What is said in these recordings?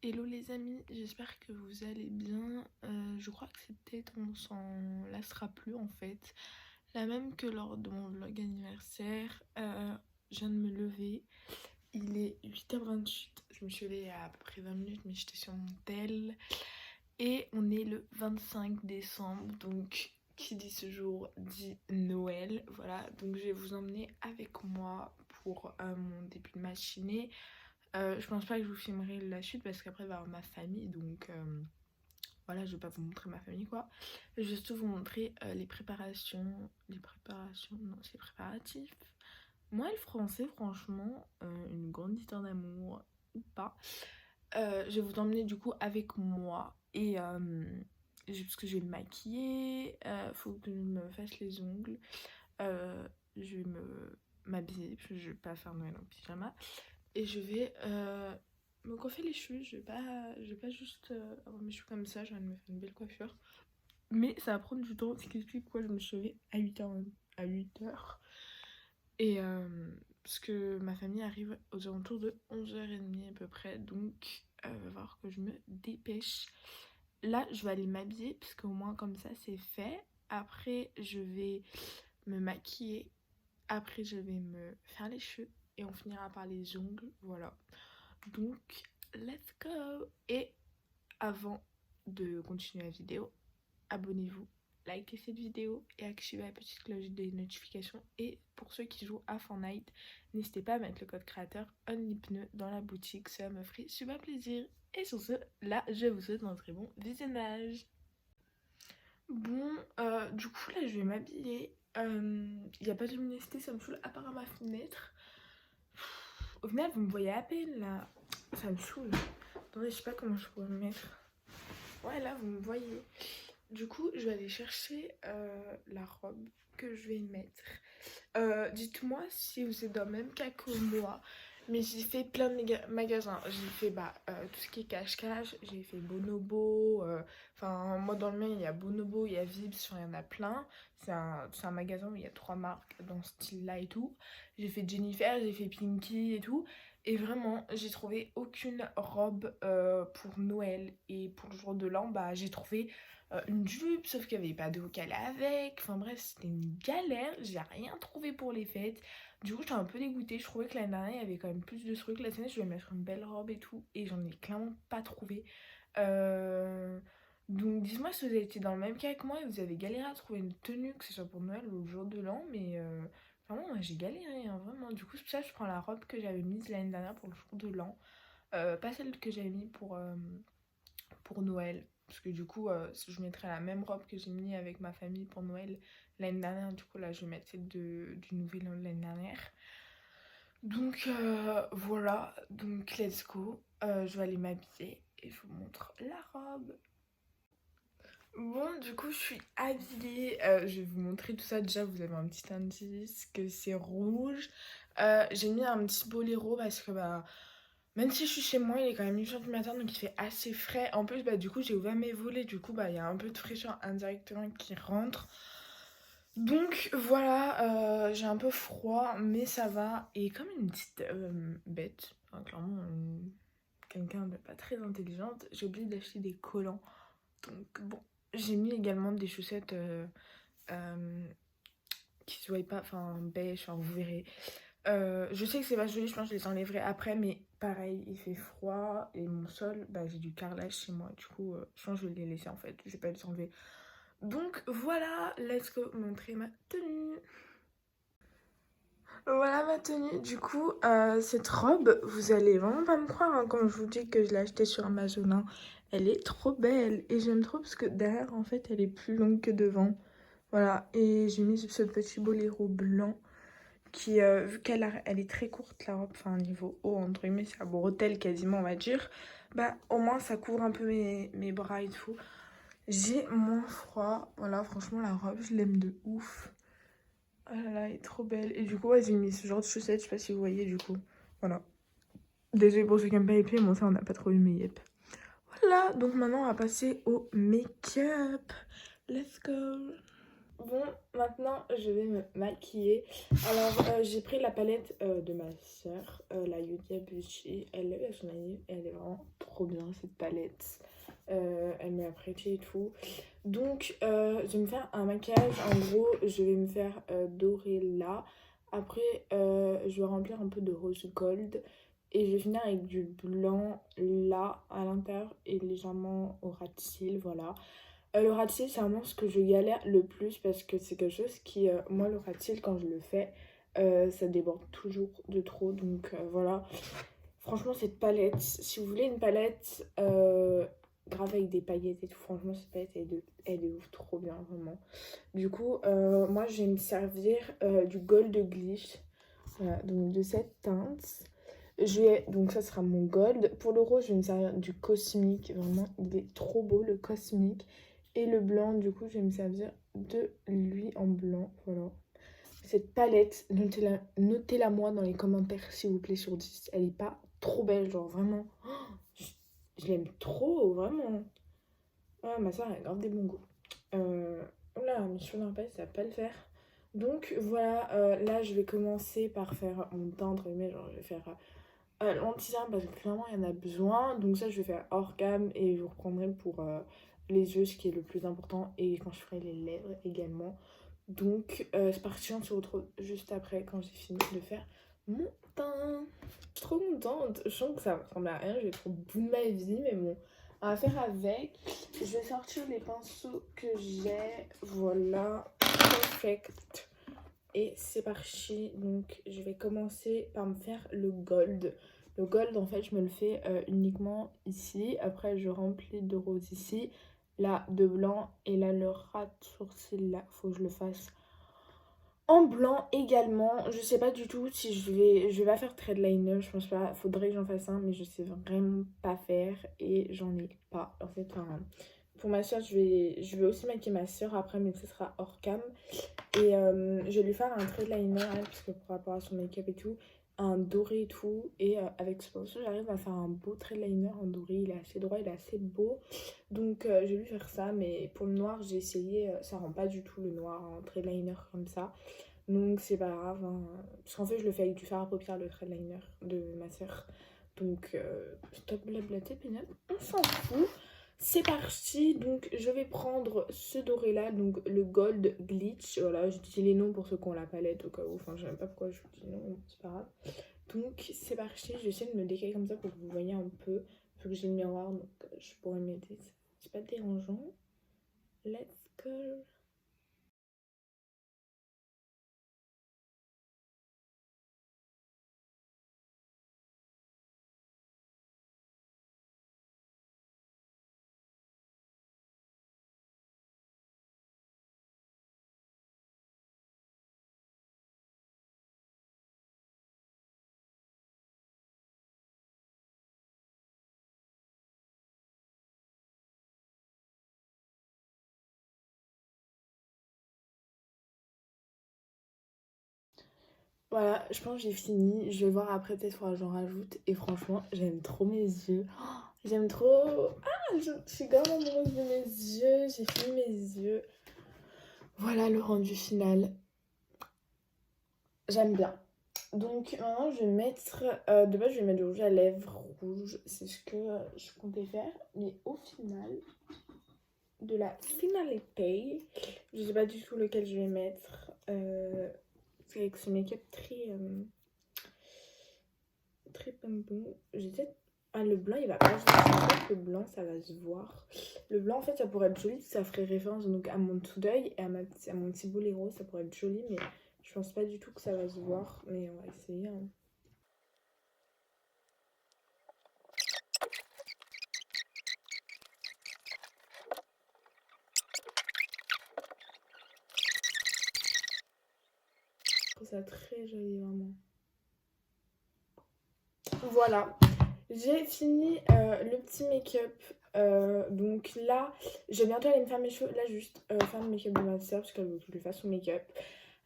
Hello les amis, j'espère que vous allez bien. Je crois que cette tête on s'en lassera plus en fait. La même que lors de mon vlog anniversaire. Je viens de me lever. Il est 8h28. Je me suis levée il y a à peu près 20 minutes mais j'étais sur mon tel. Et on est le 25 décembre. Donc qui dit ce jour dit Noël. Voilà, donc je vais vous emmener avec moi pour mon début de matinée. Je pense pas que je vous filmerai la suite parce qu'après il va y avoir ma famille, donc voilà, je vais pas vous montrer ma famille quoi. Je vais surtout vous montrer les préparations, non, c'est les préparatifs. Moi et le français, franchement, une grande histoire d'amour ou pas. Je vais vous emmener du coup avec moi et parce que je vais me maquiller, faut que je me fasse les ongles, je vais m'habiller parce que je vais pas faire Noël en pyjama. Et je vais me coiffer les cheveux. Je vais pas juste avoir mes cheveux comme ça. Je viens de me faire une belle coiffure. Mais ça va prendre du temps. Ce qui explique pourquoi je me suis levée à 8h. Et parce que ma famille arrive aux alentours de 11h30 à peu près. Donc va falloir que je me dépêche. Là, je vais aller m'habiller. Parce qu'au moins comme ça, c'est fait. Après, je vais me maquiller. Après, je vais me faire les cheveux. Et on finira par les ongles. Voilà. Donc, let's go! Et avant de continuer la vidéo, abonnez-vous, likez cette vidéo et activez la petite cloche des notifications. Et pour ceux qui jouent à Fortnite, n'hésitez pas à mettre le code créateur OnlyPneu dans la boutique, ça me ferait super plaisir. Et sur ce, là, je vous souhaite un très bon visionnage. Bon, du coup, là, je vais m'habiller. Il n'y a pas de luminosité, ça me saoule à part à ma fenêtre. Au final, vous me voyez à peine là. Ça me saoule. Attendez, je sais pas comment je pourrais me mettre. Ouais, là, vous me voyez. Du coup, je vais aller chercher la robe que je vais mettre. Dites-moi si vous êtes dans le même cas que moi. Mais j'ai fait plein de magasins. J'ai fait tout ce qui est cache-cache. J'ai fait Bonobo. Enfin, moi dans le mien, il y a Bonobo, il y a Vips, enfin, il y en a plein. C'est un magasin où il y a 3 marques dans ce style-là et tout. J'ai fait Jennifer, j'ai fait Pinky et tout. Et vraiment, j'ai trouvé aucune robe pour Noël. Et pour le jour de l'an, bah, j'ai trouvé une jupe, sauf qu'il n'y avait pas de haut qu'elle avec. Enfin bref, c'était une galère. J'ai rien trouvé pour les fêtes. Du coup, j'étais un peu dégoûtée. Je trouvais que l'année dernière, il y avait quand même plus de trucs. La semaine, je vais mettre une belle robe et tout. Et j'en ai clairement pas trouvé. Donc, dites-moi si vous avez été dans le même cas que moi et vous avez galéré à trouver une tenue, que ce soit pour Noël ou le jour de l'an. Mais vraiment, moi, j'ai galéré, hein, vraiment. Du coup, c'est pour ça que je prends la robe que j'avais mise l'année dernière pour le jour de l'an. Pas celle que j'avais mis pour Noël. Parce que du coup, je mettrai la même robe que j'ai mis avec ma famille pour Noël l'année dernière. Du coup, là, je vais mettre celle du nouvel an de l'année dernière. Donc, voilà. Donc, let's go. Je vais aller m'habiller et je vous montre la robe. Bon, du coup, je suis habillée. Je vais vous montrer tout ça. Déjà, vous avez un petit indice que c'est rouge. J'ai mis un petit boléro parce que, même si je suis chez moi, il est quand même 1h du matin, donc il fait assez frais. En plus, du coup, j'ai ouvert mes volets. Du coup, il y a un peu de fraîcheur indirectement qui rentre. Donc, voilà, j'ai un peu froid, mais ça va. Et comme une petite bête, enfin, clairement, quelqu'un de pas très intelligente, j'ai oublié d'acheter des collants. Donc, bon, j'ai mis également des chaussettes qui se voient pas, enfin, beige, enfin, vous verrez. Je sais que c'est pas joli, je pense que je les enlèverai après, mais pareil, il fait froid et mon sol, j'ai du carrelage chez moi, du coup, je pense que je vais les laisser en fait, je vais pas les enlever. Donc voilà, let's go montrer ma tenue. Voilà ma tenue, du coup, cette robe, vous allez vraiment pas me croire, hein, quand je vous dis que je l'ai achetée sur Amazon, hein. Elle est trop belle et j'aime trop parce que derrière, en fait, elle est plus longue que devant. Voilà, et j'ai mis ce petit boléro blanc qui, vu elle est très courte la robe, enfin niveau haut entre guillemets, c'est à bretelle quasiment on va dire, au moins ça couvre un peu mes bras et tout. J'ai moins froid, voilà, franchement la robe je l'aime de ouf. Oh là là, elle est trop belle. Et du coup, j'ai mis ce genre de chaussettes, je sais pas si vous voyez du coup. Voilà. Désolée pour ceux qui aiment pas les pieds, moi ça on n'a pas trop eu mes yep. Voilà, donc maintenant on va passer au make-up. Let's go. Bon, maintenant je vais me maquiller. Alors j'ai pris la palette de ma soeur, la Yudia Beauty. Elle est à son année, elle est vraiment trop bien cette palette. Elle me l'a prêtée et tout. Donc je vais me faire un maquillage. En gros, je vais me faire dorer là. Après, je vais remplir un peu de rose gold. Et je vais finir avec du blanc là à l'intérieur et légèrement au ras de cils, voilà. Le ras de cils, c'est vraiment ce que je galère le plus parce que c'est quelque chose qui, moi, le ras de cils, quand je le fais, ça déborde toujours de trop. Donc voilà. Franchement, cette palette, si vous voulez une palette grave avec des paillettes et tout, franchement, cette palette, elle est ouf, trop bien, vraiment. Du coup, moi, je vais me servir du Gold Gliss. Voilà, donc de cette teinte. Donc ça sera mon gold. Pour le rose, je vais me servir du Cosmic. Vraiment, il est trop beau, le Cosmic. Et le blanc, du coup, je vais me servir de lui en blanc. Voilà. Cette palette, notez-la moi dans les commentaires, s'il vous plaît, sur 10. Elle est pas trop belle, genre vraiment. Je l'aime trop, vraiment. Ah, ma soeur, elle a grave des bons goûts. Oula, mes cheveux dans la palette, ça va pas le faire. Donc voilà, là, je vais commencer par faire mon teint, entre guillemets, genre, je vais faire l'anti-cerne parce que clairement il y en a besoin. Donc ça je vais faire hors cam et je vous reprendrai pour les yeux, ce qui est le plus important, et quand je ferai les lèvres également. Donc c'est parti, on se retrouve juste après quand j'ai fini de faire mon teint. Je suis trop contente, je sens que ça ressemble à rien, je vais être au bout de ma vie, mais bon, on va faire avec. Je vais sortir les pinceaux que j'ai, voilà, perfect. Et c'est parti, donc je vais commencer par me faire le gold. Le gold, en fait, je me le fais uniquement ici. Après, je remplis de rose ici. Là, de blanc. Et là, le ras de sourcil, là, faut que je le fasse en blanc également. Je sais pas du tout si je vais pas faire trade liner, je pense pas. Faudrait que j'en fasse un, mais je sais vraiment pas faire. Et j'en ai pas. En fait, enfin, pour ma soeur, je vais aussi maquiller ma soeur après, mais ce sera hors cam. Et je vais lui faire un trade liner, hein, parce que par rapport à son make-up et tout, un doré et tout. Et avec ce pinceau, j'arrive à faire un beau trade liner en doré. Il est assez droit, il est assez beau. Donc je vais lui faire ça. Mais pour le noir, j'ai essayé, ça rend pas du tout le noir en trade liner comme ça. Donc c'est pas grave, hein. Parce qu'en fait, je le fais avec du fard à paupières, le trade liner de ma soeur. Donc stop blablater, Pénal, on s'en fout. C'est parti, donc je vais prendre ce doré là, donc le Gold Glitch. Voilà, je dis les noms pour ceux qui ont la palette au cas où, enfin je sais même pas pourquoi je vous dis non, c'est pas grave. Donc c'est parti, je vais essayer de me décaler comme ça pour que vous voyez un peu, vu que j'ai le miroir, donc je pourrais m'aider, c'est pas dérangeant. Let's go. Voilà, je pense que j'ai fini. Je vais voir après, peut-être faudra que j'en rajoute. Et franchement, j'aime trop mes yeux. Oh, j'aime trop. Ah, je suis grave amoureuse de mes yeux. J'ai fini mes yeux. Voilà le rendu final. J'aime bien. Donc maintenant, je vais mettre. De base, je vais mettre du rouge à lèvres rouge. C'est ce que je comptais faire. Mais au final, de la finalité, je sais pas du tout lequel je vais mettre. C'est avec ce make-up très bonbon. J'ai peut-être. Ah, le blanc, il va pas se voir. Je pense pas que le blanc, ça va se voir. Le blanc, en fait, ça pourrait être joli. Ça ferait référence donc à mon dessous d'œil et à mon petit boléro. Ça pourrait être joli, mais je pense pas du tout que ça va se voir. Mais on va essayer, hein. Je trouve ça très joli, vraiment. Voilà. J'ai fini le petit make-up. Donc là, je vais bientôt aller me faire mes cheveux. Là, juste faire le make-up de ma soeur parce qu'elle veut que je lui fasse son make-up.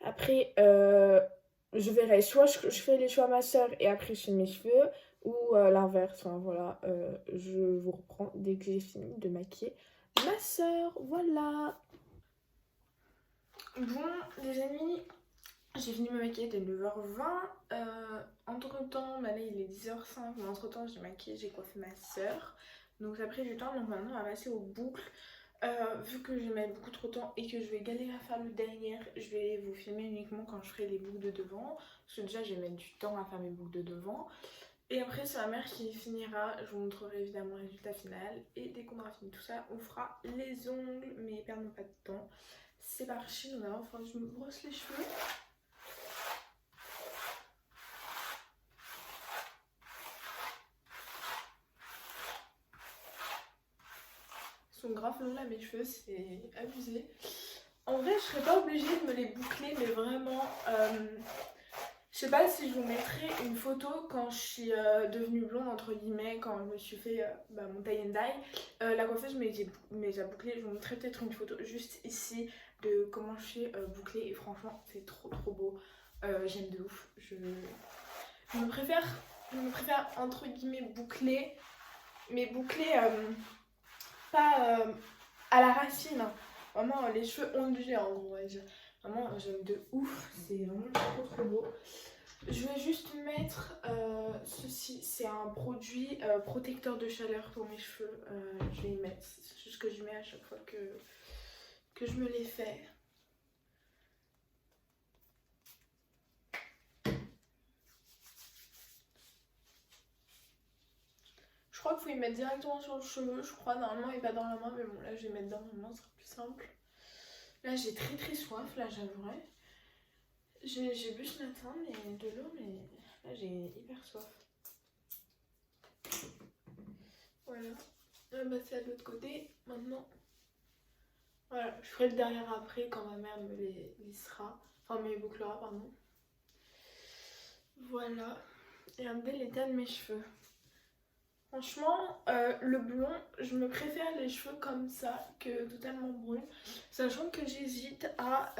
Après, je verrai. Soit je fais les cheveux à ma soeur et après je fais mes cheveux, ou l'inverse. Enfin, voilà, je vous reprends dès que j'ai fini de maquiller ma soeur. Voilà. Bon, les amis, j'ai fini me maquiller dès 9h20. Entre temps, bah là il est 10h05, mais entre temps j'ai maquillé, j'ai coiffé ma soeur. Donc ça a pris du temps, donc maintenant on va passer aux boucles. Vu que je vais mettre beaucoup trop de temps et que je vais galérer à faire le dernier, je vais vous filmer uniquement quand je ferai les boucles de devant. Parce que déjà je vais mettre du temps à faire mes boucles de devant. Et après c'est ma mère qui finira, je vous montrerai évidemment le résultat final. Et dès qu'on aura fini tout ça, on fera les ongles, mais perdons pas de temps. C'est parti, donc d'abord il faudra que je me brosse les cheveux. Ils sont grave longs là mes cheveux, c'est abusé. En vrai je serais pas obligée de me les boucler, mais vraiment je sais pas si je vous mettrai une photo quand je suis devenue blonde entre guillemets, quand je me suis fait mon tie and dye. La coiffeuse m'a déjà bouclé, je vous mettrai peut-être une photo juste ici de comment je suis bouclée et franchement c'est trop beau. J'aime de ouf. Je me préfère entre guillemets boucler, mais boucler pas à la racine, hein. Vraiment les cheveux ondulés en gros, ouais. Vraiment j'aime de ouf, c'est vraiment trop beau. Je vais juste mettre ceci, c'est un produit protecteur de chaleur pour mes cheveux. Je vais y mettre, c'est juste que je mets à chaque fois que je me les fais. Je crois qu'il faut y mettre directement sur le cheveu, je crois normalement et pas dans la main, mais bon là je vais mettre dans la main, ce sera plus simple. Là j'ai très soif, là j'avouerai. J'ai bu ce matin mais de l'eau, mais là j'ai hyper soif. Voilà, on va passer à l'autre côté maintenant. Voilà, je ferai le derrière après quand ma mère me les lissera, enfin me les bouclera pardon. Voilà, et un bel état de mes cheveux. Franchement, le blond, je me préfère les cheveux comme ça que totalement bruns. Sachant que j'hésite à...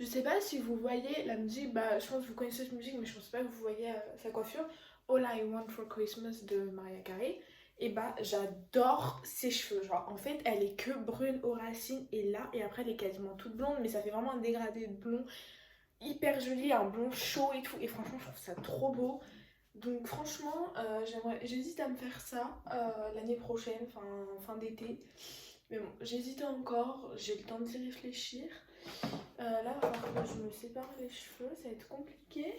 je sais pas si vous voyez la musique, bah je pense que vous connaissez cette musique, mais je pense pas que vous voyez sa coiffure. All I Want for Christmas de Mariah Carey. Et bah j'adore ses cheveux. Genre en fait elle est que brune aux racines et là, et après elle est quasiment toute blonde, mais ça fait vraiment un dégradé de blond hyper joli, un blond chaud et tout. Et franchement je trouve ça trop beau. Donc franchement, j'hésite à me faire ça l'année prochaine, fin d'été. Mais bon, j'hésite encore, j'ai le temps d'y réfléchir. Là, il va falloir que je me sépare les cheveux, ça va être compliqué.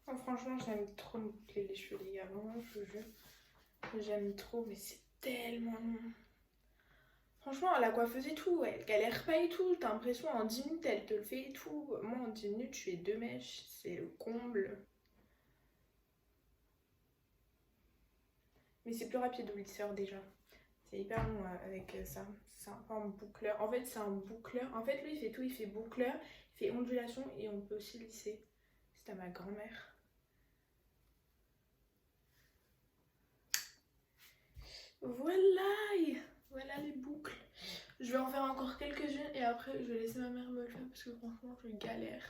Oh, franchement, j'aime trop me boucler les cheveux, les gars, vraiment, je vous jure. J'aime trop, mais c'est tellement long. Franchement, la coiffeuse et tout, elle galère pas et tout. T'as l'impression en 10 minutes, elle te le fait et tout. Moi, en 10 minutes, je fais 2 mèches. C'est le comble. Mais c'est plus rapide au lisseur déjà. C'est hyper long avec ça. C'est un boucleur. En fait, c'est un boucleur. En fait, lui, il fait tout. Il fait boucleur, il fait ondulation et on peut aussi lisser. C'est à ma grand-mère. Voilà! Voilà les boucles. Je vais en faire encore quelques-unes et après je vais laisser ma mère me le faire parce que franchement je galère.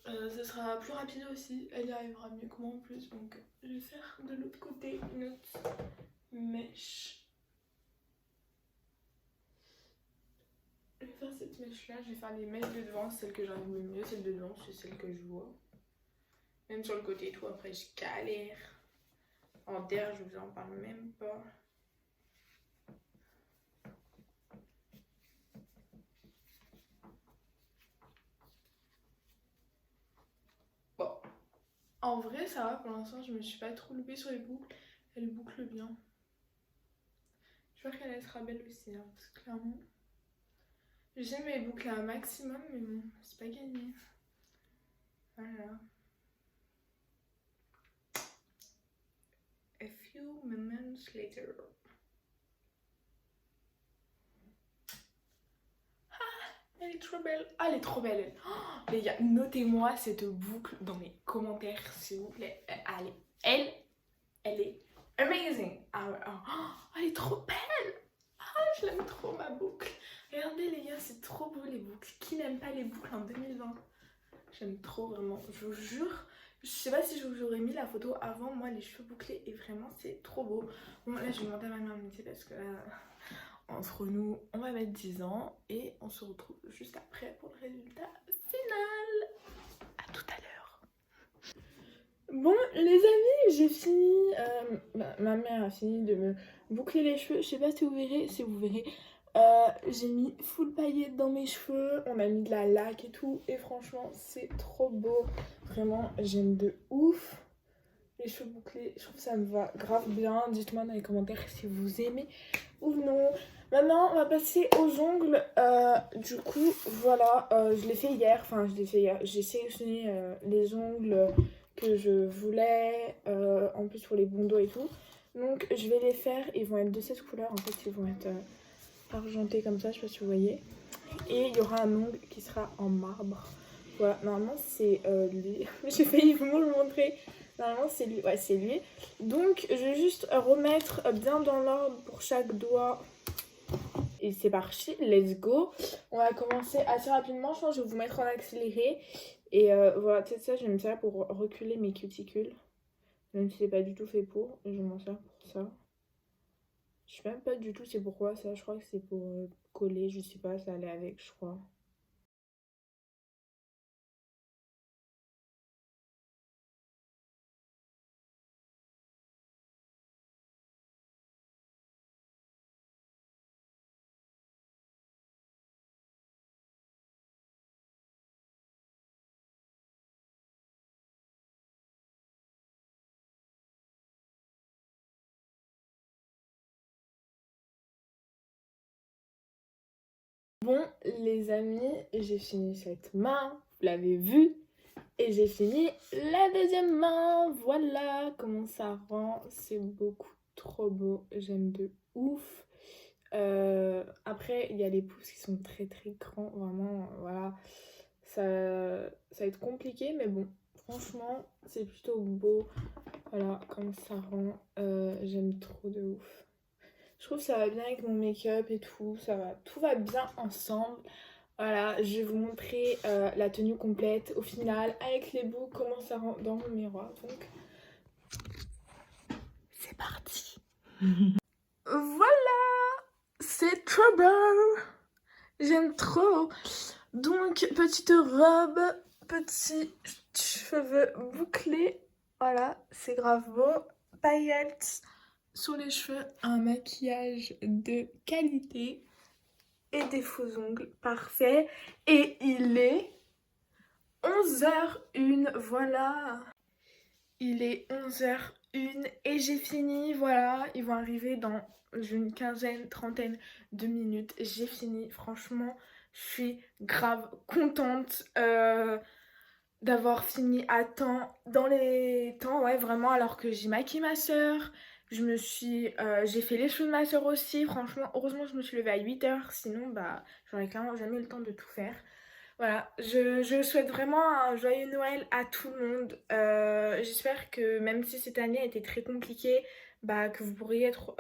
Ce sera plus rapide aussi, elle y arrivera mieux que moi en plus, donc je vais faire de l'autre côté une autre mèche. Je vais faire cette mèche là, je vais faire les mèches de devant, celle que j'arrive le mieux, celle de devant c'est celle que je vois. Même sur le côté et tout, après je galère. En derrière je vous en parle même pas. Bon, en vrai ça va pour l'instant, je me suis pas trop loupée sur les boucles, elle boucle bien. J'espère qu'elle sera belle aussi, hein, parce que clairement, j'aime les boucler un maximum, mais bon, c'est pas gagné. Voilà. A few moments later. Elle est trop belle. Ah, elle est trop belle. Oh, les gars, notez-moi cette boucle dans les commentaires, s'il vous plaît. Elle est amazing. Elle est trop belle. Ah, je l'aime trop, ma boucle. Regardez, les gars, c'est trop beau, les boucles. Qui n'aime pas les boucles en 2020? J'aime trop vraiment, je vous jure. Je sais pas si je vous aurais mis la photo avant moi les cheveux bouclés et vraiment c'est trop beau. Bon là je vais demander à ma mère de m'aider parce que là entre nous on va mettre 10 ans et on se retrouve juste après pour le résultat final. À tout à l'heure. Bon les amis j'ai fini, ma mère a fini de me boucler les cheveux. Je sais pas si vous verrez. J'ai mis full paillettes dans mes cheveux, on a mis de la laque et tout et franchement c'est trop beau, vraiment j'aime de ouf les cheveux bouclés, je trouve que ça me va grave bien. Dites-moi dans les commentaires si vous aimez ou non. Maintenant on va passer aux ongles. Du coup voilà, je l'ai fait hier, j'ai sélectionné les ongles que je voulais, en plus pour les bons dos et tout, donc je vais les faire. Ils vont être de cette couleur en fait, ils vont être argenté comme ça, je sais pas si vous voyez. Et il y aura un ongle qui sera en marbre. Voilà, normalement c'est lui. J'ai failli vous le montrer. Normalement c'est lui, ouais c'est lui. Donc je vais juste remettre bien dans l'ordre pour chaque doigt. Et c'est parti, let's go. On va commencer assez rapidement, je pense que je vais vous mettre en accéléré. Et voilà, peut-être ça je vais me servir pour reculer mes cuticules. Même si c'est pas du tout fait pour, je vais m'en servir pour ça. Je sais même pas du tout c'est pourquoi ça, je crois que c'est pour coller, je sais pas, ça allait avec je crois. Bon les amis, j'ai fini cette main, vous l'avez vu. Et j'ai fini la deuxième main, voilà comment ça rend, c'est beaucoup trop beau, j'aime de ouf. Après il y a les pouces qui sont très très grands, vraiment voilà, ça va être compliqué mais bon, franchement c'est plutôt beau, voilà comme ça rend, j'aime trop de ouf. Je trouve que ça va bien avec mon make-up et tout, tout va bien ensemble. Voilà, je vais vous montrer la tenue complète au final avec les boucles, comment ça rend dans mon miroir. Donc, c'est parti. Voilà, c'est trop beau. J'aime trop. Donc, petite robe, petits cheveux bouclés. Voilà, c'est grave beau. Paillettes sur les cheveux, un maquillage de qualité. Et des faux ongles, parfait. Et il est 11h01, voilà. Il est 11h01 et j'ai fini, voilà. Ils vont arriver dans une quinzaine, trentaine de minutes. J'ai fini, franchement, je suis grave contente d'avoir fini à temps, dans les temps, ouais, vraiment, alors que j'ai maquillé ma soeur. J'ai fait les cheveux de ma soeur aussi, franchement, heureusement je me suis levée à 8h, sinon bah j'aurais clairement jamais eu le temps de tout faire. Voilà, je souhaite vraiment un joyeux Noël à tout le monde. J'espère que même si cette année a été très compliquée, bah, que vous pourriez être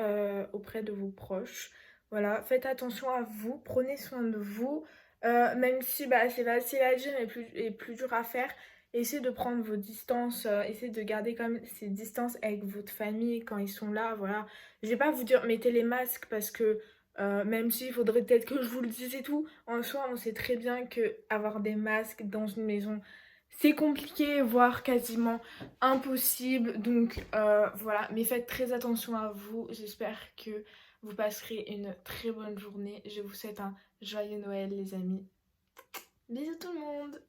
auprès de vos proches. Voilà, faites attention à vous, prenez soin de vous. Même si bah, c'est facile à dire et plus dur à faire, essayez de prendre vos distances, essayez de garder comme ces distances avec votre famille quand ils sont là. Voilà, je vais pas vous dire mettez les masques parce que même s'il faudrait peut-être que je vous le dise et tout, en soi on sait très bien que avoir des masques dans une maison c'est compliqué, voire quasiment impossible. Donc voilà, mais faites très attention à vous. J'espère que vous passerez une très bonne journée. Je vous souhaite un joyeux Noël les amis. Bisous tout le monde.